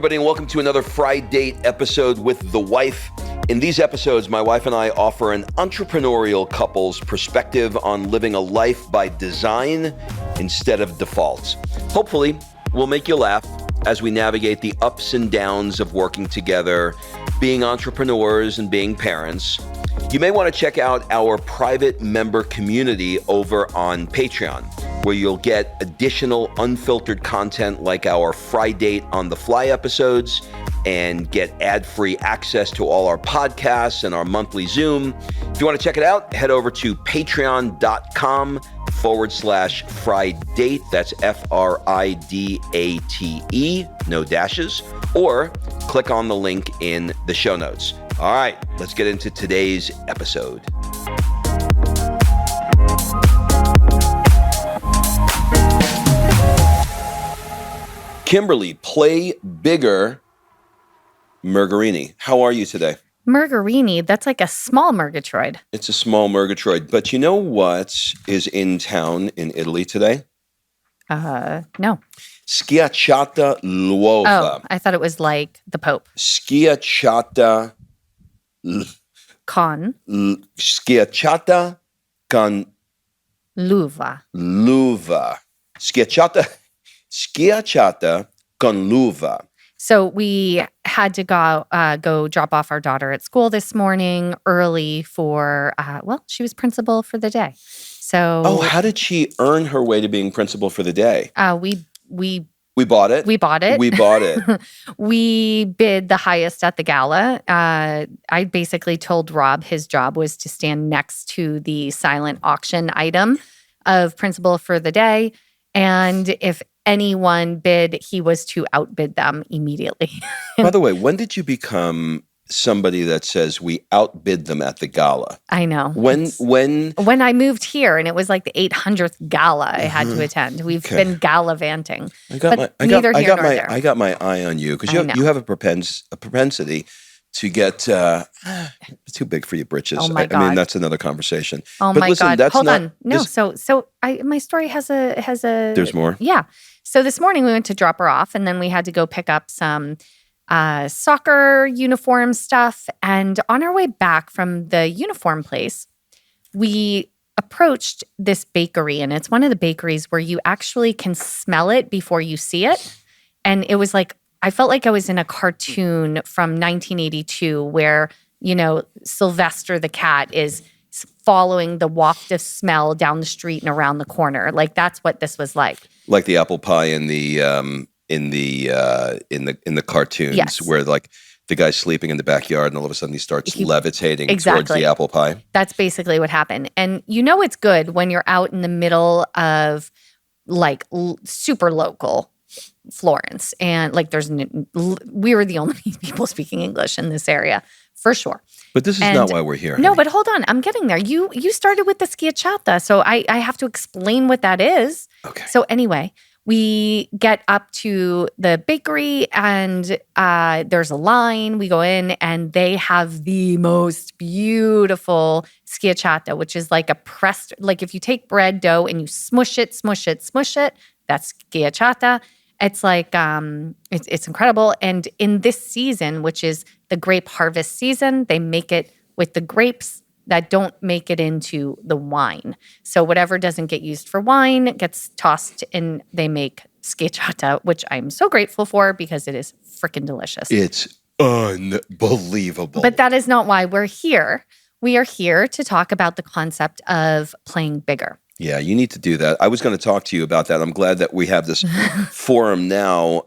everybody, and welcome to another Fri-Date episode with the wife. In these episodes, my wife and I offer an entrepreneurial couple's perspective on living a life by design instead of default. Hopefully, we'll make you laugh as we navigate the ups and downs of working together, being entrepreneurs and being parents. You may want to check out our private member community over on Patreon, where you'll get additional unfiltered content like our Fri-Date on the fly episodes and get ad-free access to all our podcasts and our monthly Zoom. If you want to check it out, head over to patreon.com/Fri-Date. That's F-R-I-D-A-T-E, no dashes, or click on the link in the show notes. All right, let's get into today's episode. Kimberly, play bigger Murgarini. How are you today? Murgarini, that's like a small Murgatroyd. It's a small Murgatroyd. But you know what is in town in Italy today? No. Schiacciata l'uova. Oh, I thought it was like the Pope. Schiacciata Con Schiacciata con l'uva. l'uva. Schiacciata con l'uva. So we had to go drop off our daughter at school this morning early for, she was principal for the day. So, how did she earn her way to being principal for the day? We bought it. We bought it. We bought it. We bid the highest at the gala. I basically told Rob his job was to stand next to the silent auction item of principal for the day. And if anyone bid, he was to outbid them immediately. By the way, when did you become somebody that says we outbid them at the gala? I know. When I moved here, and it was like the 800th gala I had to attend. We've been gallivanting. I got my eye on you because you have a propensity to get too big for your britches. Oh my God. I mean, that's another conversation. Oh but my listen, God! That's Hold not, on. No, my story has a. There's more. Yeah. So this morning we went to drop her off, and then we had to go pick up some soccer uniform stuff. And on our way back from the uniform place, we approached this bakery, and it's one of the bakeries where you actually can smell it before you see it. And it was like, I felt like I was in a cartoon from 1982 where, Sylvester the cat is following the waft of smell down the street and around the corner. Like that's what this was like. Like the apple pie in the cartoons, yes, where like the guy's sleeping in the backyard and all of a sudden he starts levitating towards the apple pie. That's basically what happened. And it's good when you're out in the middle of like super local Florence, and like we were the only people speaking English in this area for sure. But this is not why we're here. No, honey. but hold on, I'm getting there. You started with the schiacciata, so I have to explain what that is. Okay. So anyway, we get up to the bakery and there's a line. We go in and they have the most beautiful schiacciata, which is like a pressed, like if you take bread dough and you smush it, that's schiacciata. It's like, it's incredible. And in this season, which is the grape harvest season, they make it with the grapes that don't make it into the wine. So whatever doesn't get used for wine gets tossed and they make schiacciata, which I'm so grateful for because it is freaking delicious. It's unbelievable. But that is not why we're here. We are here to talk about the concept of playing bigger. Yeah, you need to do that. I was going to talk to you about that. I'm glad that we have this forum now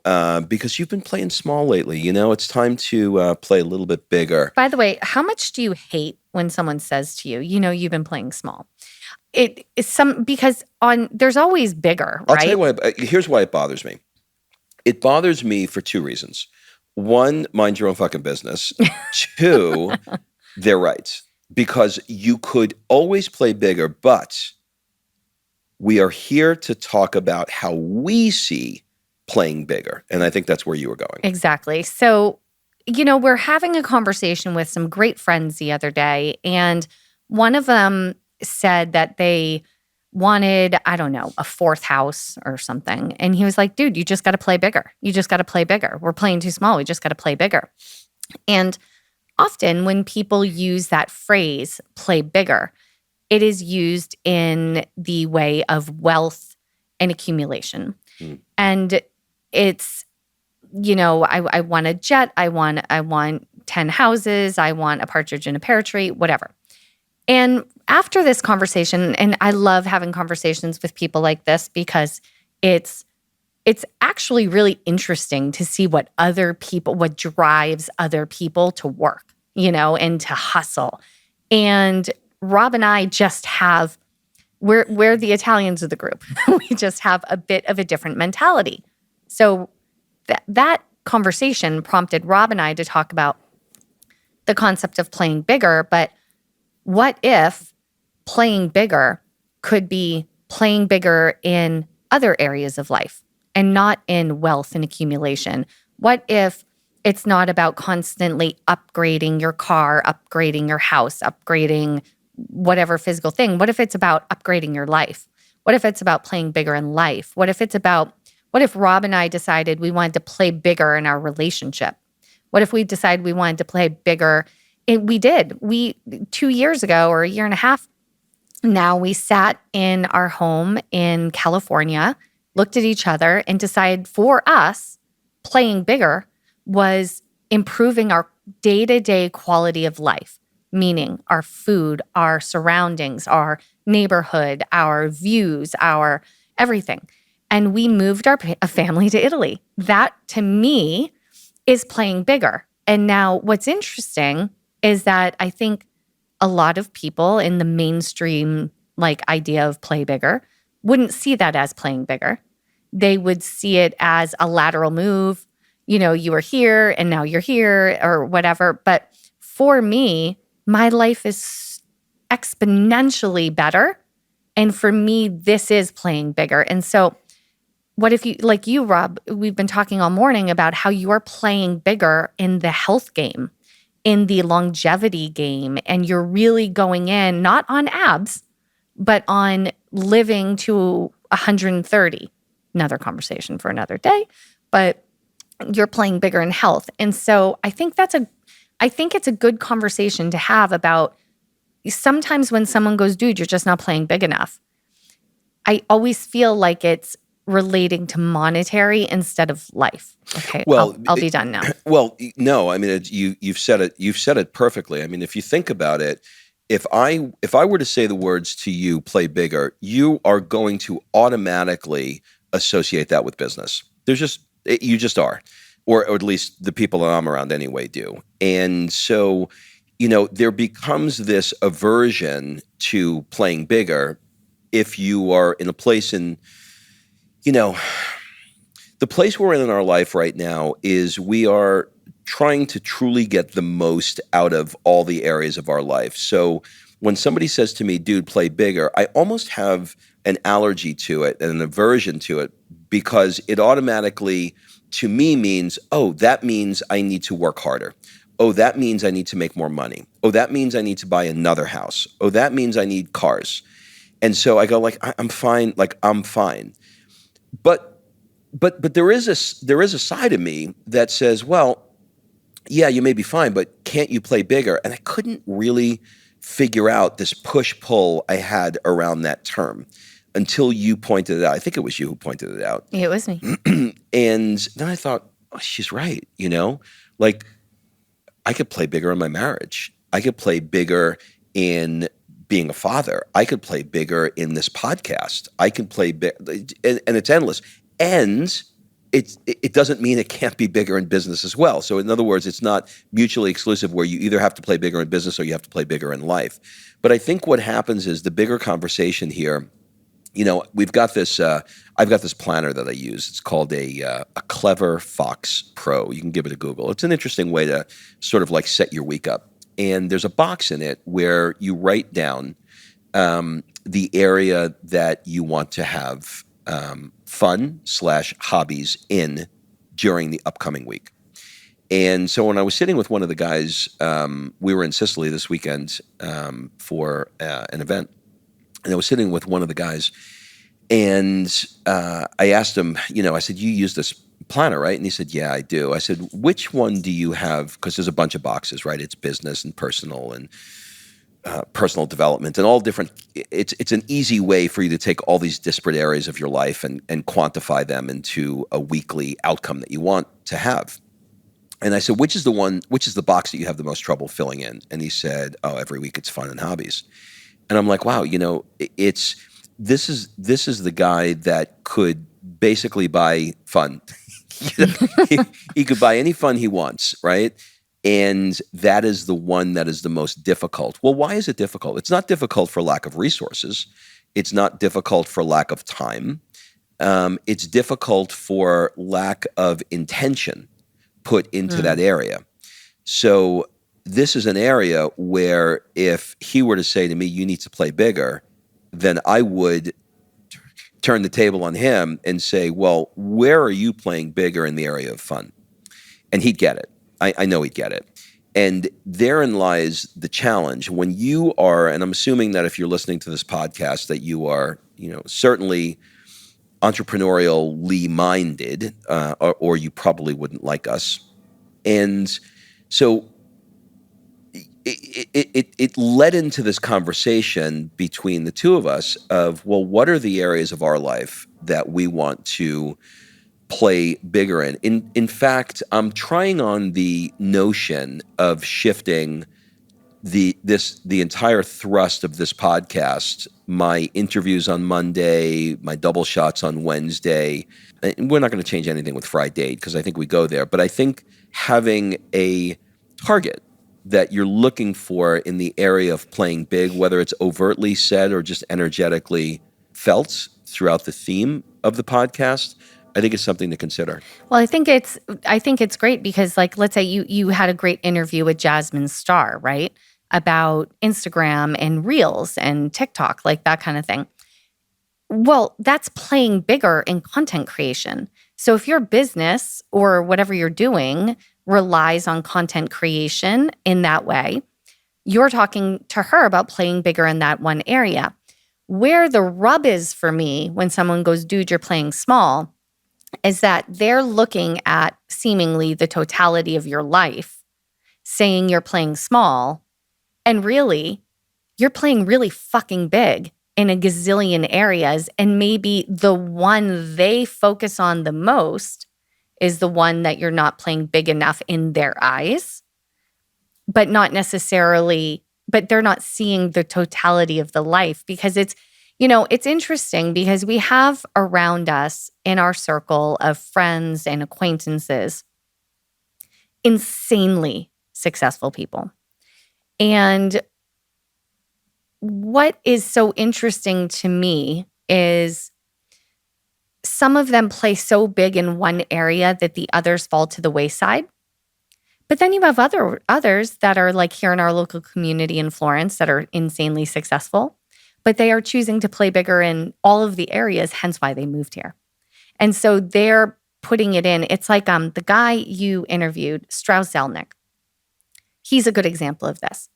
because you've been playing small lately. It's time to play a little bit bigger. By the way, how much do you hate when someone says to you, you've been playing small? It is because there's always bigger, right? I'll tell you why. Here's why it bothers me. It bothers me for two reasons. One, mind your own fucking business. Two, they're right. Because you could always play bigger, but we are here to talk about how we see playing bigger. And I think that's where you were going. Exactly. So, we're having a conversation with some great friends the other day, and one of them said that they wanted, I don't know, a fourth house or something. And he was like, dude, you just got to play bigger. You just got to play bigger. We're playing too small. We just got to play bigger. And often when people use that phrase, play bigger, it is used in the way of wealth and accumulation. And it's, I want a jet, I want 10 houses, I want a partridge in a pear tree, whatever. And after this conversation, and I love having conversations with people like this because it's actually really interesting to see what drives other people to work, and to hustle. And Rob and I just have, we're the Italians of the group. We just have a bit of a different mentality. So that conversation prompted Rob and I to talk about the concept of playing bigger, but what if playing bigger could be playing bigger in other areas of life and not in wealth and accumulation? What if it's not about constantly upgrading your car, upgrading your house, upgrading whatever physical thing? What if it's about upgrading your life? What if it's about playing bigger in life? What if Rob and I decided we wanted to play bigger in our relationship? What if we decided we wanted to play bigger? And we did. 2 years ago or a year and a half now, we sat in our home in California, looked at each other and decided for us, playing bigger was improving our day-to-day quality of life, meaning our food, our surroundings, our neighborhood, our views, our everything. And we moved our family to Italy. That, to me, is playing bigger. And now what's interesting is that I think a lot of people in the mainstream idea of play bigger wouldn't see that as playing bigger. They would see it as a lateral move. You were here and now you're here or whatever. But for me, my life is exponentially better. And for me, this is playing bigger. And so what if you, Rob, we've been talking all morning about how you are playing bigger in the health game, in the longevity game, and you're really going in, not on abs, but on living to 130. Another conversation for another day, but you're playing bigger in health. And so I think it's a good conversation to have about sometimes when someone goes, dude, you're just not playing big enough. I always feel like it's relating to monetary instead of life. Okay, well, I'll be done now. Well, no, I mean, you've said it perfectly. I mean, if you think about it, if I were to say the words to you, play bigger, you are going to automatically associate that with business. You just are, or at least the people that I'm around anyway do. And so, there becomes this aversion to playing bigger if you are in a place the place we're in our life right now is we are trying to truly get the most out of all the areas of our life. So when somebody says to me, dude, play bigger, I almost have an allergy to it and an aversion to it because it automatically, to me, means, oh, that means I need to work harder. Oh, that means I need to make more money. Oh, that means I need to buy another house. Oh, that means I need cars. And so I go I'm fine. I'm fine. But there is a side of me that says, well, yeah, you may be fine, but can't you play bigger? And I couldn't really figure out this push-pull I had around that term until you pointed it out. I think it was you who pointed it out. It was me. And then I thought, oh, she's right, I could play bigger in my marriage. I could play bigger in being a father. I could play bigger in this podcast. I can play big, and it's endless. And it doesn't mean it can't be bigger in business as well. So in other words, it's not mutually exclusive where you either have to play bigger in business or you have to play bigger in life. But I think what happens is the bigger conversation here, we've got this, I've got this planner that I use. It's called a Clever Fox Pro. You can give it a Google. It's an interesting way to sort of set your week up. And there's a box in it where you write down the area that you want to have fun/hobbies in during the upcoming week. And so when I was sitting with one of the guys, we were in Sicily this weekend for an event. And I was sitting with one of the guys, and I asked him, I said, you use this planner, right? And he said, yeah, I do. I said, which one do you have? Because there's a bunch of boxes, right? It's business and personal and personal development and all different. It's an easy way for you to take all these disparate areas of your life and quantify them into a weekly outcome that you want to have. And I said, which is the box that you have the most trouble filling in? And he said, oh, every week it's fun and hobbies. And I'm like, wow, this is the guy that could basically buy fun. He could buy any fun he wants, right? And that is the one that is the most difficult. Well, why is it difficult? It's not difficult for lack of resources. It's not difficult for lack of time. It's difficult for lack of intention put into that area. So this is an area where if he were to say to me, you need to play bigger, then I would turn the table on him and say, well, where are you playing bigger in the area of fun? And he'd get it. I know he'd get it. And therein lies the challenge. When you are, and I'm assuming that if you're listening to this podcast, that you are, certainly entrepreneurially minded, or you probably wouldn't like us. And so it led into this conversation between the two of us of, well, what are the areas of our life that we want to play bigger in? In fact, I'm trying on the notion of shifting the entire thrust of this podcast, my interviews on Monday, my double shots on Wednesday. And we're not going to change anything with Fri-Date because I think we go there. But I think having a target that you're looking for in the area of playing big, whether it's overtly said or just energetically felt throughout the theme of the podcast, I think it's something to consider. Well, I think it's great because, like, let's say you had a great interview with Jasmine Star, right? About Instagram and Reels and TikTok, like that kind of thing. Well, that's playing bigger in content creation. So if your business or whatever you're doing relies on content creation in that way, you're talking to her about playing bigger in that one area. Where the rub is for me when someone goes, dude, you're playing small, is that they're looking at seemingly the totality of your life, saying you're playing small, and really, you're playing really fucking big in a gazillion areas, and maybe the one they focus on the most is the one that you're not playing big enough in their eyes, but not necessarily, but they're not seeing the totality of the life. Because it's interesting because we have around us in our circle of friends and acquaintances insanely successful people. And what is so interesting to me is some of them play so big in one area that the others fall to the wayside. But then you have others that are like here in our local community in Florence that are insanely successful, but they are choosing to play bigger in all of the areas, hence why they moved here. And so they're putting it in. It's like the guy you interviewed, Strauss Zelnick. He's a good example of this.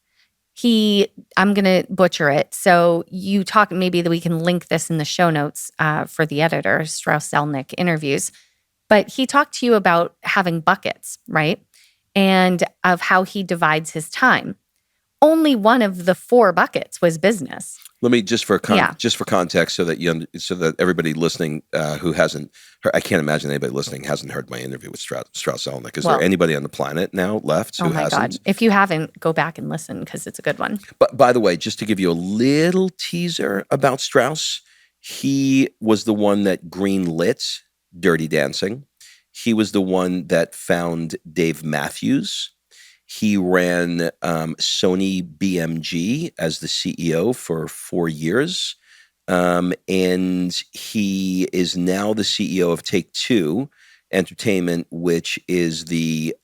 I'm going to butcher it. So you talk, maybe that we can link this in the show notes for the editor, Strauss Zelnick interviews. But he talked to you about having buckets, right? And of how he divides his time. Only one of the 4 buckets was business. Let me just for context, so that everybody listening who hasn't heard, I can't imagine anybody listening hasn't heard my interview with Strauss Zelnick. Is there anybody on the planet now left who hasn't? Oh my God! If you haven't, go back and listen because it's a good one. But by the way, just to give you a little teaser about Strauss, he was the one that greenlit Dirty Dancing. He was the one that found Dave Matthews. He ran Sony BMG as the CEO for 4 years. And he is now the CEO of Take-Two Entertainment, which is the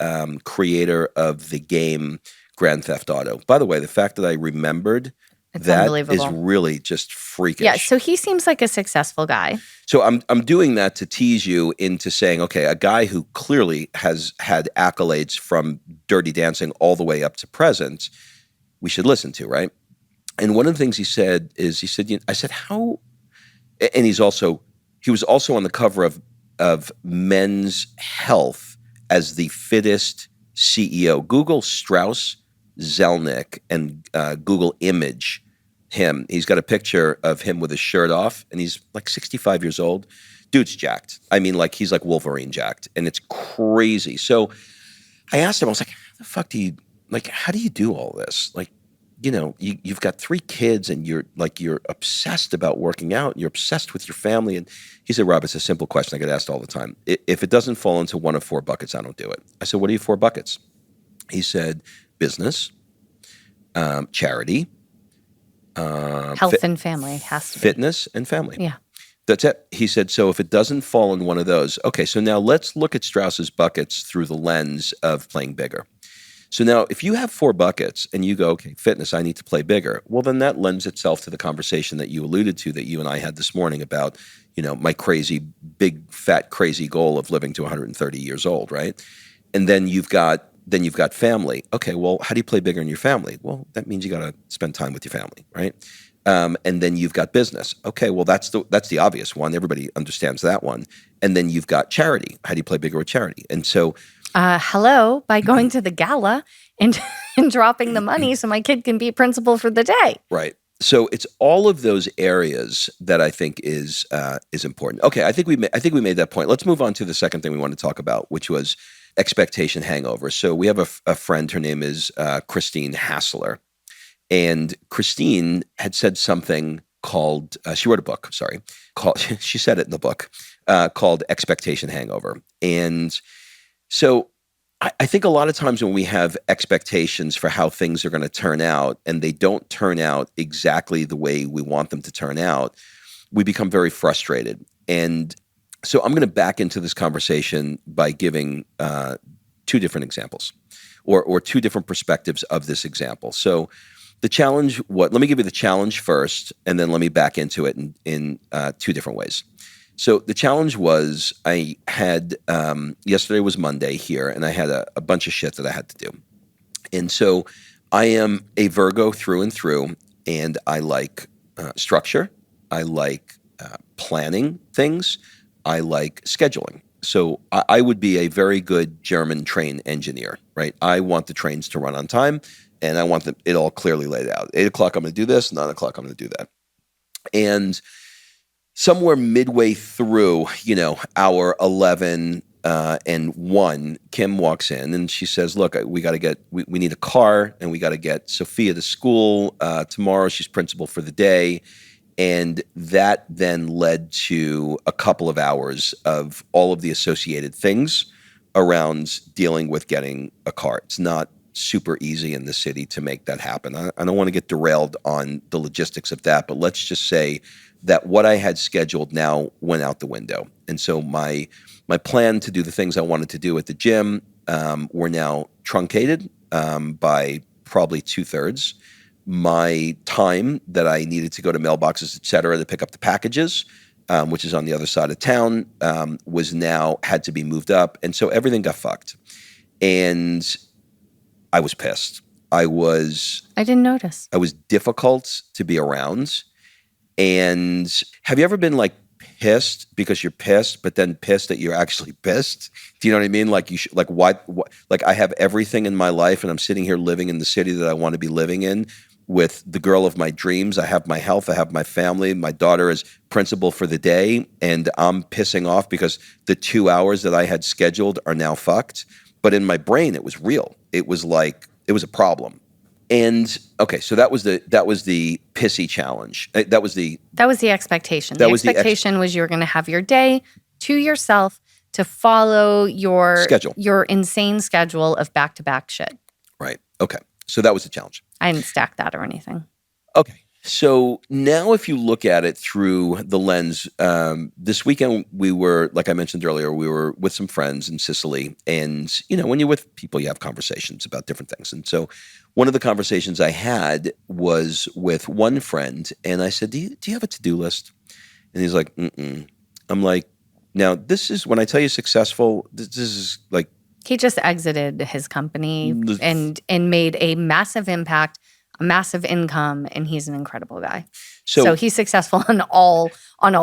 creator of the game Grand Theft Auto. By the way, the fact that I remembered that is really just freakish. Yeah, so he seems like a successful guy. So I'm doing that to tease you into saying, okay, a guy who clearly has had accolades from Dirty Dancing all the way up to present, we should listen to, right? And one of the things he said is, I said, how, and he was also on the cover of Men's Health as the fittest CEO. Google Strauss Zelnick and Google image him. He's got a picture of him with his shirt off, and he's like 65 years old. Dude's jacked. I mean, like he's like Wolverine jacked, and it's crazy. So I asked him, I was like, how the fuck how do you do all this? Like, you've got 3 kids and you're obsessed about working out. And you're obsessed with your family. And he said, Rob, it's a simple question I get asked all the time. If it doesn't fall into one of 4 buckets, I don't do it. I said, what are your 4 buckets? He said, business, charity, Health and family has to be. fitness, and family. Yeah. That's it. He said, so if it doesn't fall in one of those, okay, so now let's look at Strauss's buckets through the lens of playing bigger. So now if you have 4 buckets and you go, okay, fitness, I need to play bigger, well, then that lends itself to the conversation that you alluded to that you and I had this morning about, my crazy, big, fat, crazy goal of living to 130 years old, right? And then you've got family. Okay, well, how do you play bigger in your family? Well, that means you got to spend time with your family, right? And then you've got business. Okay, well, that's the obvious one. Everybody understands that one. And then you've got charity. How do you play bigger with charity? And so, hello, by going to the gala and dropping the money so my kid can be principal for the day. Right. So it's all of those areas that I think is important. Okay, I think we made that point. Let's move on to the second thing we want to talk about, which was expectation hangover. So we have a friend. Her name is Christine Hassler. And Christine had said something called, she wrote a book, she said it in the book, called Expectation Hangover. And so I think a lot of times when we have expectations for how things are going to turn out and they don't turn out exactly the way we want them to turn out, we become very frustrated. And so I'm going to back into this conversation by giving 2 different examples or 2 different perspectives of this example. So the challenge, let me give you the challenge first, and then let me back into it in 2 different ways. So the challenge was I had, yesterday was Monday here, and I had a bunch of shit that I had to do. And so I am a Virgo through and through, and I like structure. I like planning things. I like scheduling. So I would be a very good German train engineer, right? I want the trains to run on time, and I want it all clearly laid out. 8 o'clock, I'm going to do this. 9 o'clock, I'm going to do that. And somewhere midway through, hour 11 and 1, Kim walks in and she says, look, we need a car, and we got to get Sophia to school tomorrow. She's principal for the day. And that then led to a couple of hours of all of the associated things around dealing with getting a car. It's not super easy in the city to make that happen. I don't want to get derailed on the logistics of that, but let's just say that what I had scheduled now went out the window. And so my plan to do the things I wanted to do at the gym were now truncated by probably 2/3. My time that I needed to go to mailboxes, et cetera, to pick up the packages, which is on the other side of town, had to be moved up. And so everything got fucked. And I was pissed. I didn't notice. I was difficult to be around. And have you ever been like pissed because you're pissed, but then pissed that you're actually pissed? Do you know what I mean? Like why, like I have everything in my life and I'm sitting here living in the city that I want to be living in with the girl of my dreams. I have my health. I have my family. My daughter is principal for the day, and I'm pissing off because the 2 hours that I had scheduled are now fucked. But in my brain, it was real. It was like, it was a problem. And okay, so that was the pissy challenge. That was the expectation. The expectation was you were going to have your day to yourself to follow your schedule, your insane schedule of back-to-back shit. Right. Okay. So that was the challenge. I didn't stack that or anything. Okay. So now if you look at it through the lens, this weekend we were, like I mentioned earlier, we were with some friends in Sicily. And, when you're with people, you have conversations about different things. And so one of the conversations I had was with one friend. And I said, do you have a to-do list? And he's like, mm-mm. I'm like, now this is, when I tell you successful, this is like. He just exited his company and made a massive impact a massive income, and he's an incredible guy. So, So he's successful on all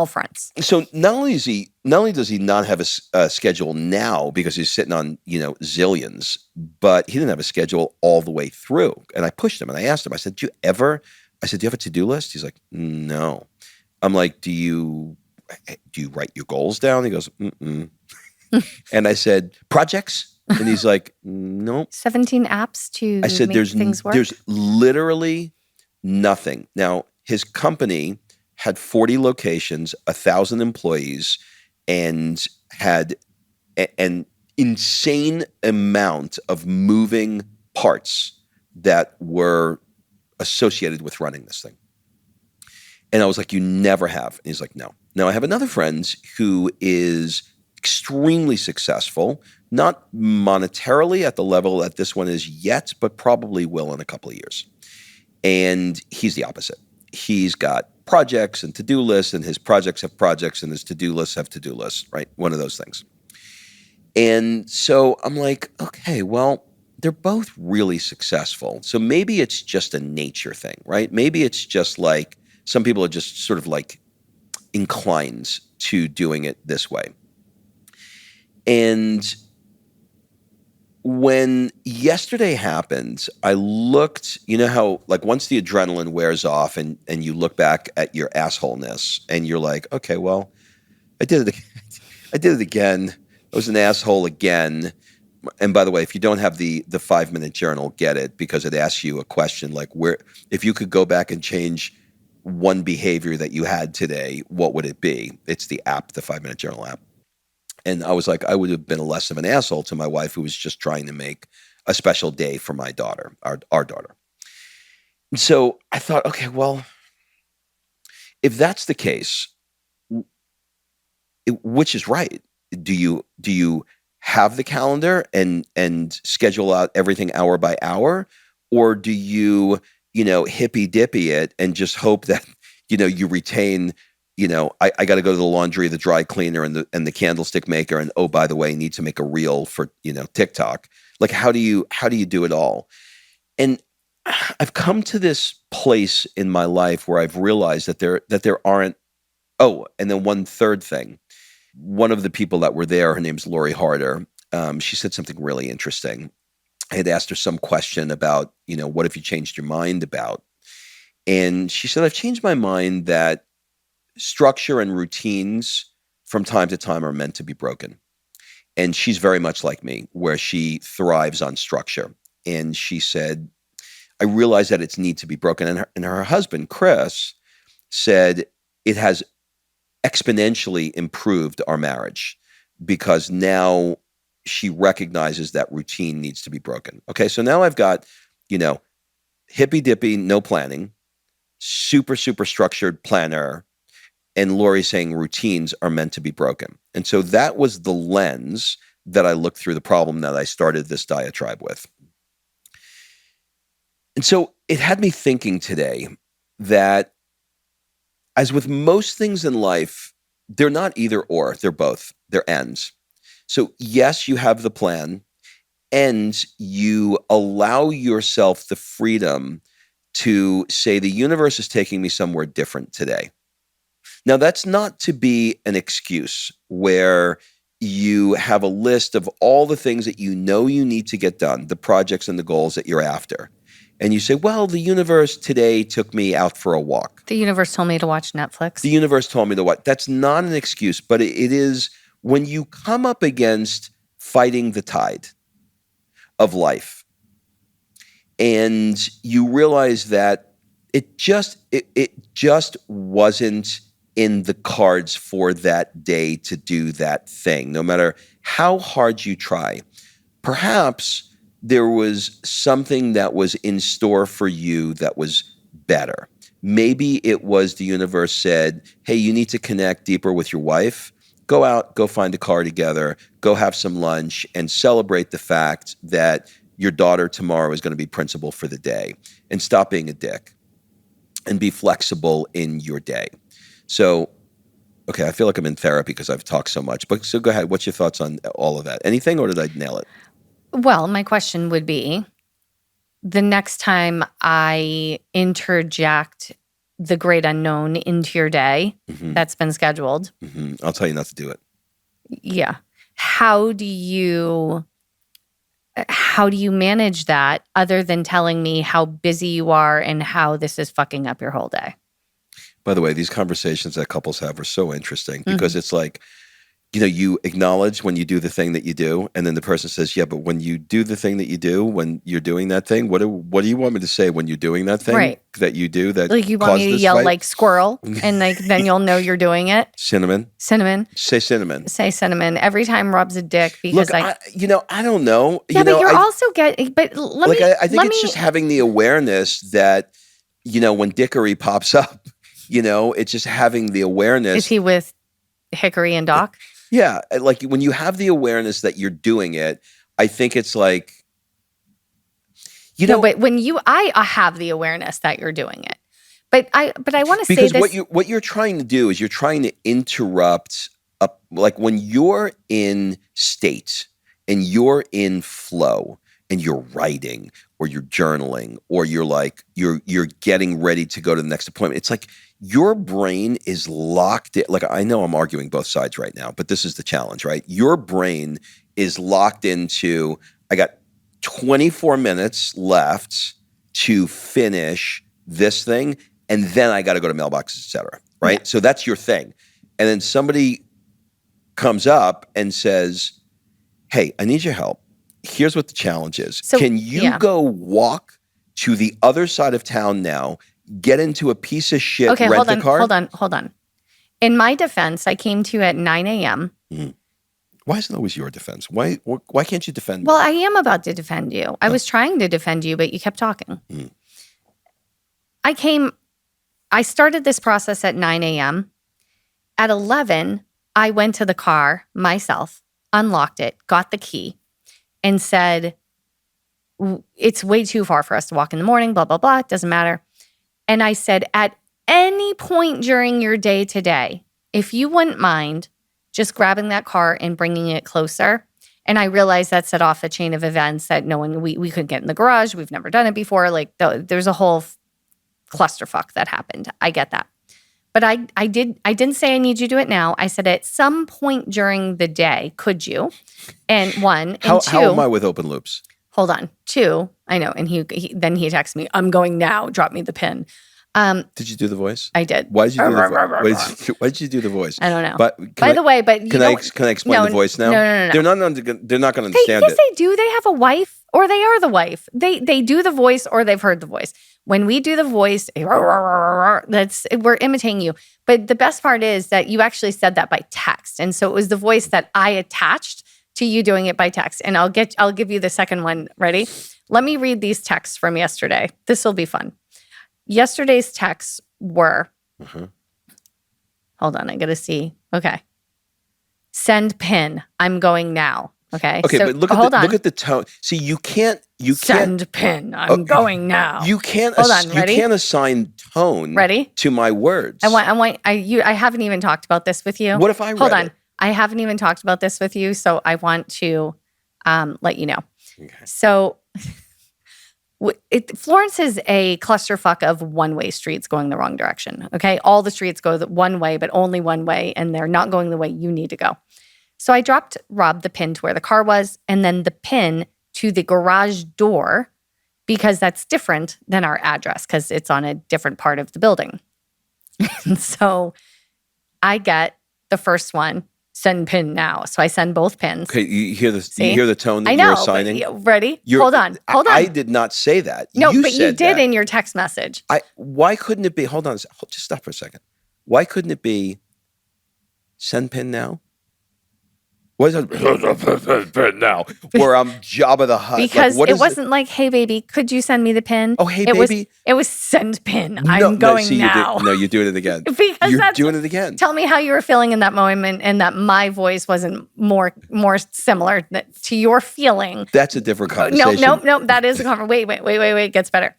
fronts. so not only does he not have a schedule now because he's sitting on zillions, but he didn't have a schedule all the way through. And I pushed him and I asked him. I said, "Do you have a to-do list?" He's like, "No." I'm like, "Do you write your goals down?" He goes, "Mm-mm." And I said, "Projects?" And he's like, "Nope." 17 apps to I said, make things work. There's literally nothing. Now, his company had 40 locations, 1,000 employees, and had an insane amount of moving parts that were associated with running this thing. And I was like, "You never have." And he's like, "No." Now, I have another friend who is extremely successful, not monetarily at the level that this one is yet, but probably will in a couple of years. And he's the opposite. He's got projects and to-do lists, and his projects have projects, and his to-do lists have to-do lists, right? One of those things. And so I'm like, okay, well, they're both really successful. So maybe it's just a nature thing, right? Maybe it's just like some people are just sort of like inclined to doing it this way. And when yesterday happened, I looked, how like once the adrenaline wears off and you look back at your assholeness and you're like, okay, well, I did it. I did it again. I was an asshole again. And by the way, if you don't have the 5-minute journal, get it, because it asks you a question like, if you could go back and change one behavior that you had today, what would it be? It's the app, the 5-minute journal app. And I was like, I would have been less of an asshole to my wife, who was just trying to make a special day for my daughter, our daughter. And so I thought, okay, well, if that's the case, which is right? Do you have the calendar and schedule out everything hour by hour, or do you hippy dippy it and just hope that you retain? I got to go to the laundry, the dry cleaner, and the candlestick maker, and oh, by the way, need to make a reel for TikTok. Like, how do you do it all? And I've come to this place in my life where I've realized that there aren't. Oh, and then one third thing. One of the people that were there, her name's Lori Harder. She said something really interesting. I had asked her some question about what if you changed your mind about, and she said, I've changed my mind that structure and routines from time to time are meant to be broken. And she's very much like me, where she thrives on structure. And she said, I realize that it's need to be broken. And her husband, Chris, said it has exponentially improved our marriage because now she recognizes that routine needs to be broken. Okay, so now I've got, hippy dippy, no planning, super, super structured planner, and Lori saying routines are meant to be broken. And so that was the lens that I looked through the problem that I started this diatribe with. And so it had me thinking today that, as with most things in life, they're not either or, they're both, they're ends. So yes, you have the plan, and you allow yourself the freedom to say the universe is taking me somewhere different today. Now, that's not to be an excuse where you have a list of all the things that you need to get done, the projects and the goals that you're after. And you say, well, the universe today took me out for a walk. The universe told me to watch Netflix. The universe told me to watch. That's not an excuse, but it is when you come up against fighting the tide of life and you realize that it just wasn't in the cards for that day to do that thing, no matter how hard you try. Perhaps there was something that was in store for you that was better. Maybe it was the universe said, hey, you need to connect deeper with your wife. Go out, go find a car together, go have some lunch, and celebrate the fact that your daughter tomorrow is going to be principal for the day. And stop being a dick and be flexible in your day. So, okay, I feel like I'm in therapy because I've talked so much. But so go ahead. What's your thoughts on all of that? Anything, or did I nail it? Well, my question would be, the next time I interject the great unknown into your day that's been scheduled. I'll tell you not to do it. Yeah. How do you manage that other than telling me how busy you are and how this is fucking up your whole day? By the way, these conversations that couples have are so interesting because it's like, you acknowledge when you do the thing that you do, and then the person says, yeah, but when you do the thing that you do, when you're doing that thing, what do you want me to say when you're doing that thing that you do that like you want me to yell fight? Like squirrel, and like then you'll know you're doing it? Cinnamon. Say cinnamon. Say cinnamon. Every time Rob's a dick because I don't know. Yeah, but you're also getting, but let me. I think it's just having the awareness that, when dickery pops up, it's just having the awareness. Is he with Hickory and Doc? Yeah, like when you have the awareness that you're doing it, I think it's like, but when I have the awareness that you're doing it, but I want to say this because what you're trying to do is you're trying to interrupt, like when you're in state and you're in flow and you're writing or you're journaling or you're like you're getting ready to go to the next appointment. It's like your brain is locked in. Like, I know I'm arguing both sides right now, but this is the challenge, right? Your brain is locked into, I got 24 minutes left to finish this thing, and then I got to go to mailboxes, et cetera, right? Yeah. So that's your thing. And then somebody comes up and says, hey, I need your help. Here's what the challenge is. So, can you go walk to the other side of town now, get into a piece of shit rent-a-car? Hold on. In my defense, I came to you at 9 a.m. Why is it always your defense? Why can't you defend me? Well, I am about to defend you. I was trying to defend you, but you kept talking. I started this process at 9 a.m. At 11, I went to the car myself, unlocked it, got the key, and said, it's way too far for us to walk in the morning, blah, blah, blah. It doesn't matter. And I said, at any point during your day today, if you wouldn't mind just grabbing that car and bringing it closer. And I realized that set off a chain of events that we couldn't get in the garage. We've never done it before. Like there's a whole clusterfuck that happened. I get that. But I didn't say I need you to do it now. I said at some point during the day, could you? And one, and two. How am I with open loops? Hold on. Two, I know. And then he texts me, I'm going now. Drop me the pin. Did you do the voice? I did. Why did you do the voice? Why did you do the voice? I don't know. But by the way, can I explain the voice now? No. They're not going to understand it. Yes, they do. They have a wife, or they are the wife. They do the voice, or they've heard the voice. When we do the voice, we're imitating you. But the best part is that you actually said that by text, and so it was the voice that I attached to you doing it by text. And I'll give you the second one. Ready? Let me read these texts from yesterday. This will be fun. Yesterday's texts were, hold on, I got to see. Okay. Send pin. I'm going now. Okay. Okay, so, but look at the tone. See, you can't send pin. I'm going now. You can't assign tone to my words. I haven't even talked about this with you. What if I Hold on. I haven't even talked about this with you, so I want to let you know. Okay. So Florence is a clusterfuck of one-way streets going the wrong direction, okay? All the streets go one way, but only one way, and they're not going the way you need to go. So I dropped Rob the pin to where the car was, and then the pin to the garage door, because that's different than our address, because it's on a different part of the building. And so I get the first one, send pin now. So I send both pins. Okay, you hear the tone that you're assigning? Ready? Hold on. I did not say that. No, but you did in your text message. Why couldn't it be, hold on, just stop for a second. Why couldn't it be send pin now? What is it now? Or I'm Jabba the Hutt. Because it wasn't like, hey, baby, could you send me the pin? Oh, hey, baby. It was send pin. I'm going now. You're doing it again. You're doing it again. Tell me how you were feeling in that moment and that my voice wasn't more similar to your feeling. That's a different conversation. No. That is a conversation. Wait. It gets better.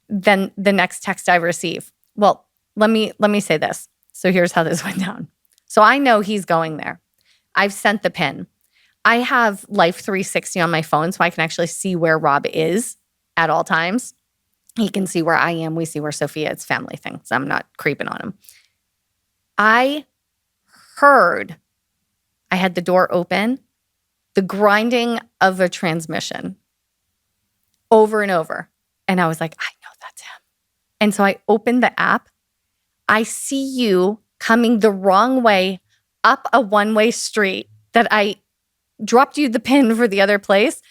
Then the next text I receive. Well, let me say this. So here's how this went down. So I know he's going there. I've sent the pin. I have Life 360 on my phone, so I can actually see where Rob is at all times. He can see where I am. We see where Sophia. It's family thing, so I'm not creeping on him. I heard, I had the door open, the grinding of a transmission over and over. And I was like, I know that's him. And so I opened the app. I see you coming the wrong way up a one-way street that I dropped you the pin for the other place.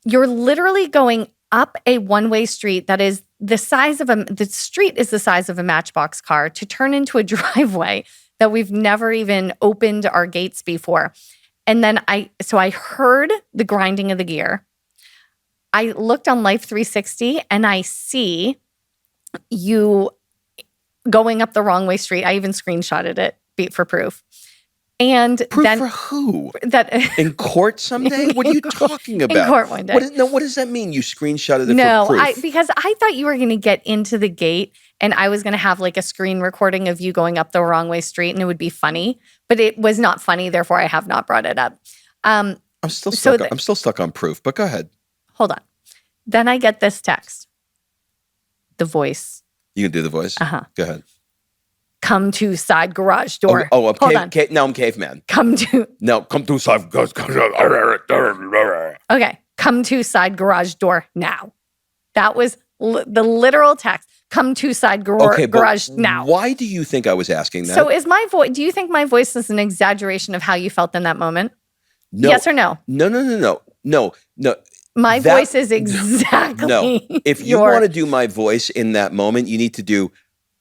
You're literally going up a one-way street that is the size of the street is the size of a Matchbox car to turn into a driveway that we've never even opened our gates before. And then I heard the grinding of the gear. I looked on Life 360 and I see you going up the wrong way street. I even screenshotted it for proof. And Proof then for who? That in court someday? What are you talking about? In court one day. What does that mean? You screenshotted it no, for proof? Because I thought you were going to get into the gate and I was going to have like a screen recording of you going up the wrong way street and it would be funny, but it was not funny. Therefore, I have not brought it up. I'm still stuck on proof, but go ahead. Hold on. Then I get this text. The voice. You can do the voice? Uh-huh. Go ahead. Come to side garage door. Now I'm caveman. Come to side garage. Okay. Come to side garage door now. That was the literal text. Come to side garage now. Why do you think I was asking that? So is my voice, do you think my voice is an exaggeration of how you felt in that moment? No. Yes or no? No. My voice is exactly No. If you want to do my voice in that moment, you need to do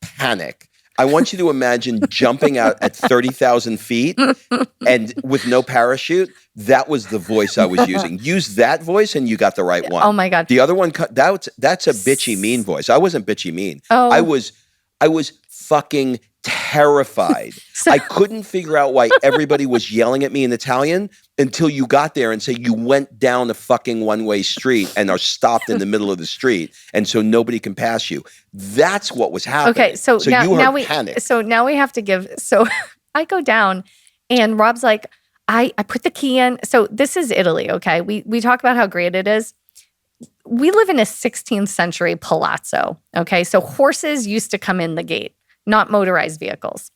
panic. I want you to imagine jumping out at 30,000 feet and with no parachute. That was the voice I was using. Use that voice and you got the right one. Oh my God. The other one, that's a bitchy mean voice. I wasn't bitchy mean. Oh. I was fucking terrified. I couldn't figure out why everybody was yelling at me in Italian until you got there and say you went down a fucking one-way street and are stopped in the middle of the street, and so nobody can pass you. That's what was happening. Okay, so now we panic. So now we have to give. So I go down, and Rob's like, I put the key in. So this is Italy, okay? We talk about how great it is. We live in a 16th century palazzo, okay? So horses used to come in the gate, not motorized vehicles.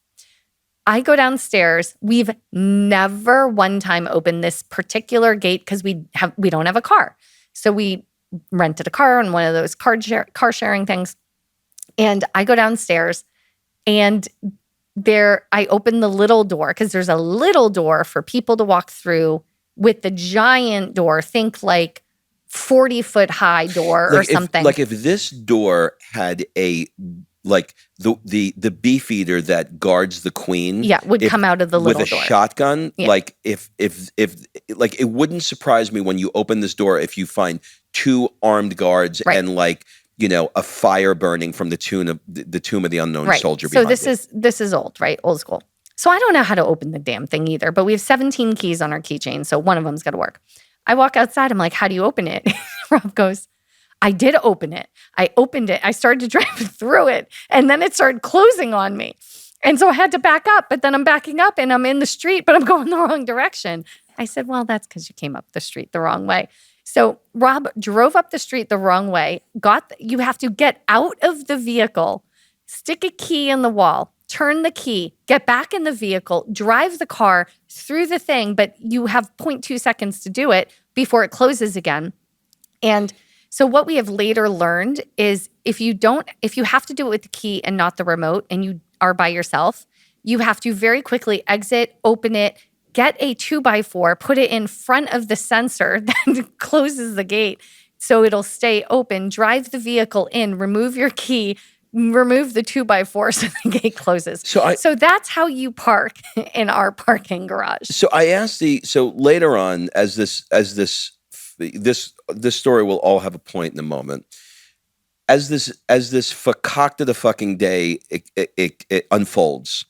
I go downstairs. We've never one time opened this particular gate because we don't have a car. So we rented a car on one of those car sharing things. And I go downstairs and I open the little door because there's a little door for people to walk through with the giant door. Think like 40-foot high door or something. If this door had the beefeater that guards the queen, would come out of the little with a door. shotgun. Yeah. If it wouldn't surprise me when you open this door if you find two armed guards and a fire burning from the tomb of the unknown soldier. So this is old, right? Old school. So I don't know how to open the damn thing either, but we have 17 keys on our keychain, so one of them's got to work. I walk outside. I'm like, how do you open it? Rob goes, I did open it. I opened it. I started to drive through it. And then it started closing on me. And so I had to back up. But then I'm backing up and I'm in the street, but I'm going the wrong direction. I said, well, that's because you came up the street the wrong way. So Rob drove up the street the wrong way. You have to get out of the vehicle, stick a key in the wall, turn the key, get back in the vehicle, drive the car through the thing. But you have 0.2 seconds to do it before it closes again. And so what we have later learned is if you have to do it with the key and not the remote and you are by yourself, you have to very quickly exit, open it, get a 2x4, put it in front of the sensor that closes the gate so it'll stay open, drive the vehicle in, remove your key, remove the 2x4 so the gate closes. So that's how you park in our parking garage. So I asked later on as this story will all have a point in a moment. As this fakakta the fucking day it unfolds,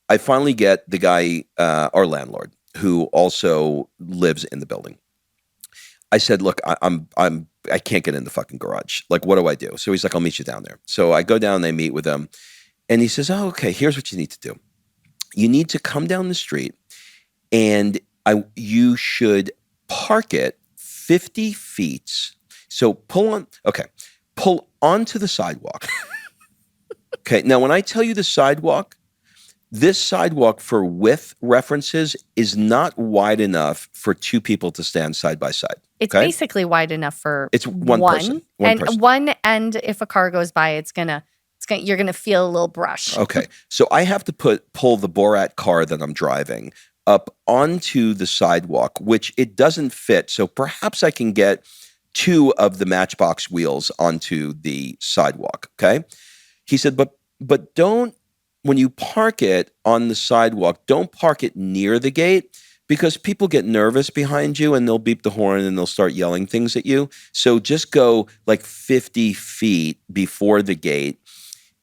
I finally get the guy, our landlord, who also lives in the building. I said, look, I can't get in the fucking garage. Like, what do I do? So he's like, I'll meet you down there. So I go down and I meet with him, and he says, oh, okay, here's what you need to do. You need to come down the street, and you should park it 50 feet. So pull onto the sidewalk. Okay. Now, when I tell you the sidewalk, this sidewalk for width references is not wide enough for two people to stand side by side. It's basically wide enough for it's one person. One end, if a car goes by, you're gonna feel a little brush. Okay. So I have to pull the Borat car that I'm driving up onto the sidewalk, which it doesn't fit. So perhaps I can get two of the Matchbox wheels onto the sidewalk. Okay. He said, but don't, when you park it on the sidewalk, don't park it near the gate because people get nervous behind you and they'll beep the horn and they'll start yelling things at you. So just go like 50 feet before the gate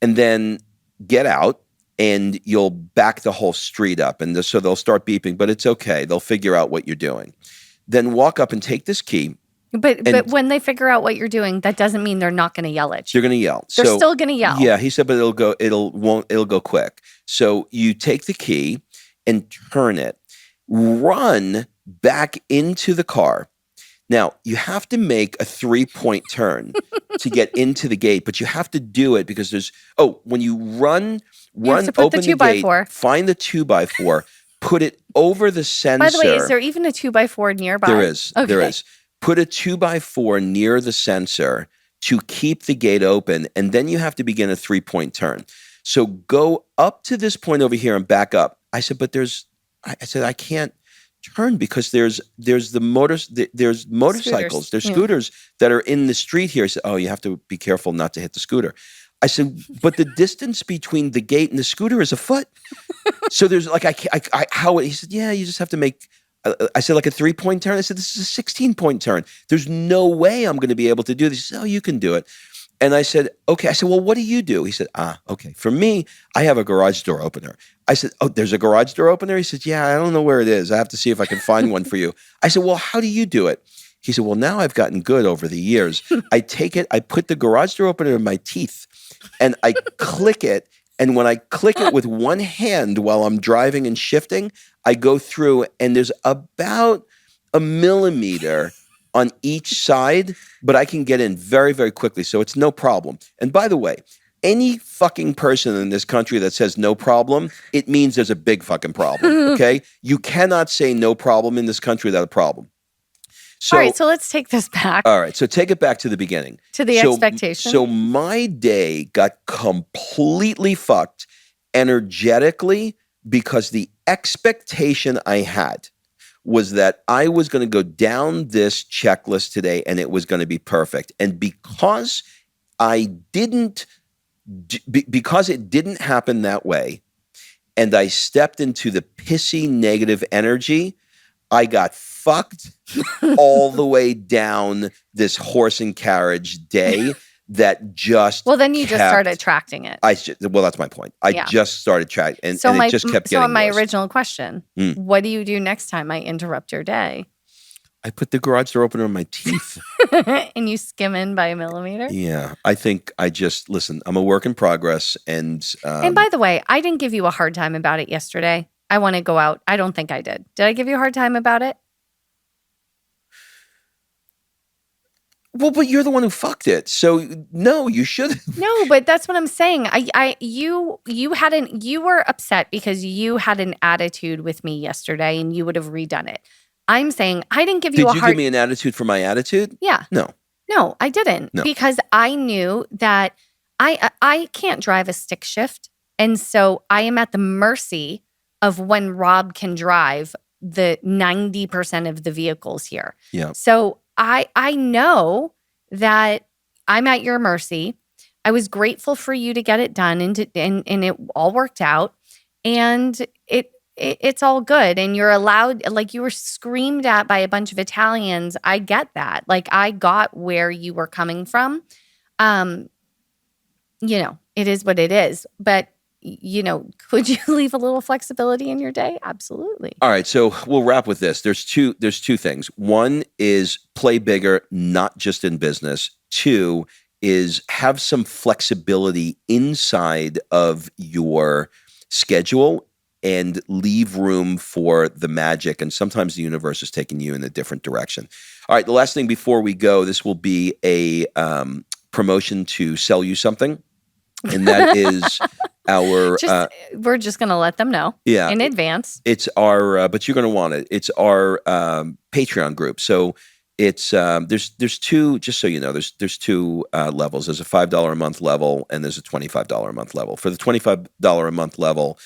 and then get out and you'll back the whole street up. And so they'll start beeping, but it's okay. They'll figure out what you're doing. Then walk up and take this key. But when they figure out what you're doing, that doesn't mean they're not going to yell at you. They're going to yell. They're still going to yell. Yeah, he said, but it'll go quick. So you take the key and turn it, run back into the car. Now you have to make a 3-point turn to get into the gate, but you have to do it because when you run, open the 2x4. Gate, find the 2x4, put it over the sensor. By the way, is there even a 2x4 nearby? There is. Okay. There is. Put a 2x4 near the sensor to keep the gate open, and then you have to begin a 3-point turn. So go up to this point over here and back up. I said, but I can't turn because there's motorcycles, there's scooters that are in the street here. He said, oh, you have to be careful not to hit the scooter. I said, but the distance between the gate and the scooter is a foot. So there's like, he said, yeah, you just have to make, I said, like a 3-point turn. I said, this is a 16-point turn. There's no way I'm going to be able to do this. He said, oh, you can do it. And I said, okay. I said, well, what do you do? He said, okay. For me, I have a garage door opener. I said, oh, there's a garage door opener? He said, yeah, I don't know where it is. I have to see if I can find one for you. I said, well, how do you do it? He said, well, now I've gotten good over the years. I take it, I put the garage door opener in my teeth and I click it. And when I click it with one hand while I'm driving and shifting, I go through and there's about a millimeter on each side, but I can get in very, very quickly. So it's no problem. And by the way, any fucking person in this country that says no problem, it means there's a big fucking problem, okay? You cannot say no problem in this country without a problem. So, all right, so let's take this back. All right, so take it back to the beginning. To the expectation. So my day got completely fucked energetically because the expectation I had was that I was going to go down this checklist today and it was going to be perfect. And because it didn't happen that way, and I stepped into the pissy negative energy, I got fucked all the way down this horse and carriage day that just well, then you just started attracting it. Well, that's my point. I just started tracking, and it just kept getting worse. So my worse. original question, what do you do next time I interrupt your day? I put the garage door opener in my teeth. And you skim in by a millimeter? Yeah. I think listen, I'm a work in progress. And by the way, I didn't give you a hard time about it yesterday. I want to go out. I don't think I did. Did I give you a hard time about it? Well, but you're the one who fucked it. So no, you shouldn't. No, but that's what I'm saying. You were upset because you had an attitude with me yesterday and you would have redone it. I'm saying I didn't give you Did you give me an attitude for my attitude? Yeah. No, I didn't. No. Because I knew that I can't drive a stick shift. And so I am at the mercy of when Rob can drive the 90% of the vehicles here. Yeah. So I know that I'm at your mercy. I was grateful for you to get it done and it all worked out. And it's all good. And you're allowed, like you were screamed at by a bunch of Italians. I get that. Like I got where you were coming from. It is what it is. But could you leave a little flexibility in your day? Absolutely. All right, so we'll wrap with this. There's two things. One is play bigger, not just in business. Two is have some flexibility inside of your schedule and leave room for the magic. And sometimes the universe is taking you in a different direction. All right, the last thing before we go, this will be a promotion to sell you something. And that is our we're just going to let them know in advance. It's our but you're going to want it. It's our Patreon group. So it's there's two, just so you know, there's two levels. There's a $5 a month level and there's a $25 a month level. For the $25 a month level,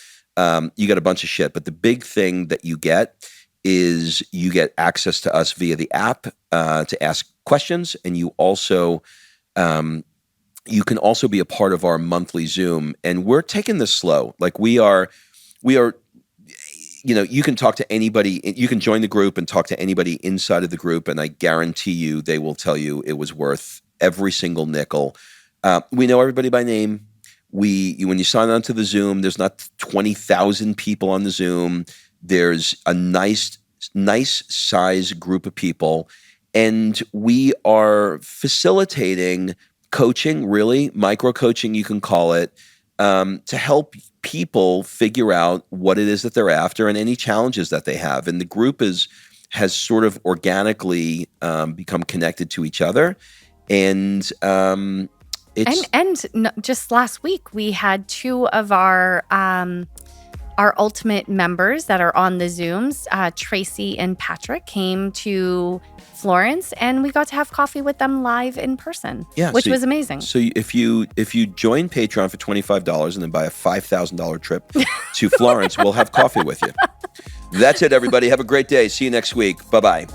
you get a bunch of shit, but the big thing that you get is you get access to us via the app to ask questions, and you also you can also be a part of our monthly Zoom. And we're taking this slow. Like we are, you know, you can talk to anybody, you can join the group and talk to anybody inside of the group, and I guarantee you they will tell you it was worth every single nickel. We know everybody by name. When you sign on to the Zoom, there's not 20,000 people on the Zoom. There's a nice size group of people, and we are facilitating coaching, really micro coaching, you can call it, to help people figure out what it is that they're after and any challenges that they have. And the group has sort of organically become connected to each other, and just last week we had two of our ultimate members that are on the Zooms, Tracy and Patrick, came to Florence, and we got to have coffee with them live in person, which was amazing. So if you join Patreon for $25 and then buy a $5,000 trip to Florence, we'll have coffee with you. That's it, everybody. Have a great day. See you next week. Bye-bye.